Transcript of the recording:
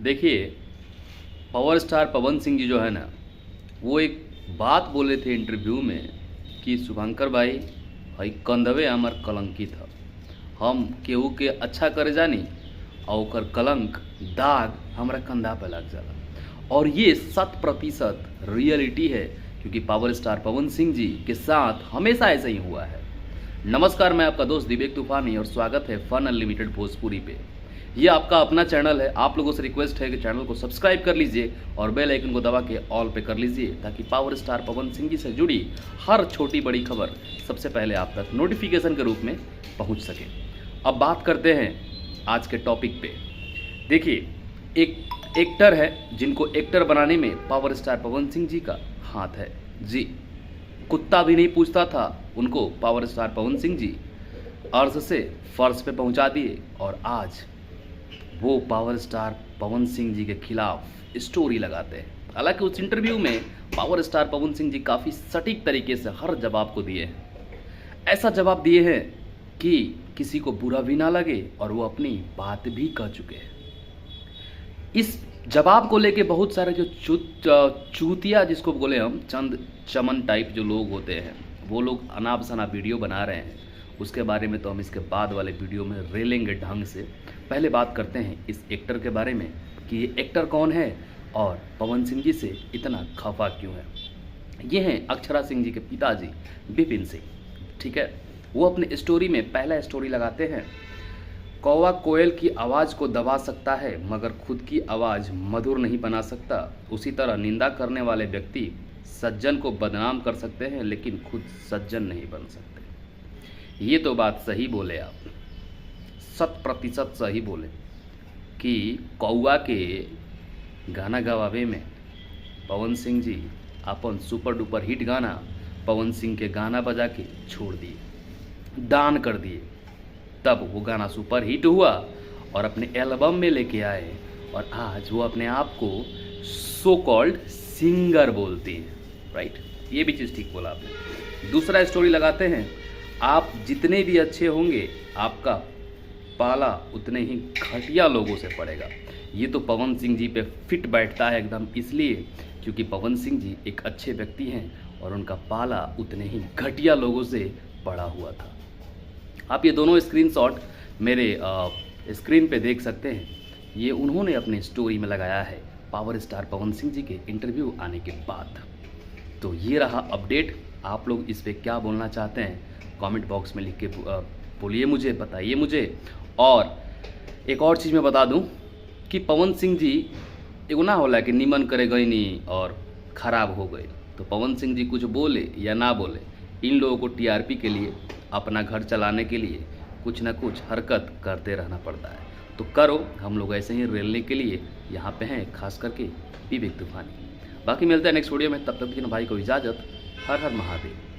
देखिए, power star Pawan Singh ji जो है ना, वो एक बात बोले थे इंटरव्यू में कि शुभंकर भाई हई कंधवे हमार कलंकित ह। हम केहू के अच्छा करे जानी और ओकर कलंक दाग हमारा कंधा पे लग जाला। और ये 100% रियलिटी है, क्योंकि पावर स्टार पवन सिंह जी के साथ हमेशा ऐसा ही हुआ है। नमस्कार, मैं आपका दोस्त दिवेक तूफानी और स्वागत है फन अनलिमिटेड भोजपुरी पे। ये आपका अपना चैनल है। आप लोगों से रिक्वेस्ट है कि चैनल को सब्सक्राइब कर लीजिए और बेल आइकन को दबा के ऑल पे कर लीजिए, ताकि पावर स्टार पवन सिंह जी से जुड़ी हर छोटी बड़ी खबर सबसे पहले आप तक नोटिफिकेशन के रूप में पहुंच सके। अब बात करते हैं आज के टॉपिक पे। देखिए, एक एक्टर है जिनको एक्टर बनाने में पावर स्टार पवन सिंह जी का हाथ है। जी, कुत्ता भी नहीं पूछता था उनको पावर स्टार पवन सिंह जी अर्श से फर्श पे पहुंचा दिए, और आज वो पावर स्टार पवन सिंह जी के खिलाफ स्टोरी लगाते हैं। हालांकि उस इंटरव्यू में पावर स्टार पवन सिंह जी काफ़ी सटीक तरीके से हर जवाब को दिए हैं। ऐसा जवाब दिए हैं कि किसी को बुरा भी ना लगे और वो अपनी बात भी कह चुके हैं। इस जवाब को लेके बहुत सारे जो चूतिया जिसको बोले हम, चंद चमन टाइप जो लोग होते हैं, वो लोग अनाप शनाप वीडियो बना रहे हैं। उसके बारे में तो हम इसके बाद वाले वीडियो में रेलेंगे ढंग से। पहले बात करते हैं इस एक्टर के बारे में कि ये एक्टर कौन है और पवन सिंह जी से इतना खफा क्यों है। ये हैं अक्षरा सिंह जी के पिताजी विपिन सिंह। ठीक है, वो अपने स्टोरी में पहला स्टोरी लगाते हैं, कौवा कोयल की आवाज़ को दबा सकता है मगर खुद की आवाज़ मधुर नहीं बना सकता। उसी तरह निंदा करने वाले व्यक्ति सज्जन को बदनाम कर सकते हैं लेकिन खुद सज्जन नहीं बन सकते। ये तो बात सही बोले आप, 100% सही बोले कि कौवा के गाना गवावे में पवन सिंह जी अपन सुपर डुपर हिट गाना पवन सिंह के गाना बजा के छोड़ दिए, दान कर दिए। तब वो गाना सुपर हिट हुआ और अपने एल्बम में लेके आए, और आज वो अपने आप को सो कॉल्ड सिंगर बोलती है। राइट, ये भी चीज़ ठीक बोला आपने। दूसरा स्टोरी लगाते हैं, आप जितने भी अच्छे होंगे आपका पाला उतने ही घटिया लोगों से पड़ेगा। ये तो पवन सिंह जी पे फिट बैठता है एकदम, इसलिए क्योंकि पवन सिंह जी एक अच्छे व्यक्ति हैं और उनका पाला उतने ही घटिया लोगों से पड़ा हुआ था। आप ये दोनों स्क्रीनशॉट मेरे स्क्रीन पे देख सकते हैं। ये उन्होंने अपने स्टोरी में लगाया है पावर स्टार पवन सिंह जी के इंटरव्यू आने के बाद। तो ये रहा अपडेट। आप लोग इस पे क्या बोलना चाहते हैं कमेंट बॉक्स में लिख के बोलिए, मुझे बताइए मुझे। और एक और चीज़ मैं बता दूं कि पवन सिंह जी एगो ना होला कि निमन करे गई नहीं और ख़राब हो गए। तो पवन सिंह जी कुछ बोले या ना बोले, इन लोगों को टीआरपी के लिए, अपना घर चलाने के लिए कुछ ना कुछ हरकत करते रहना पड़ता है। तो करो, हम लोग ऐसे ही रेलने के लिए यहाँ पे हैं, खास करके विवेक तूफानी। बाकी मिलते हैं नेक्स्ट वीडियो में, तब तक भाई को इजाज़त। हर हर महादेव।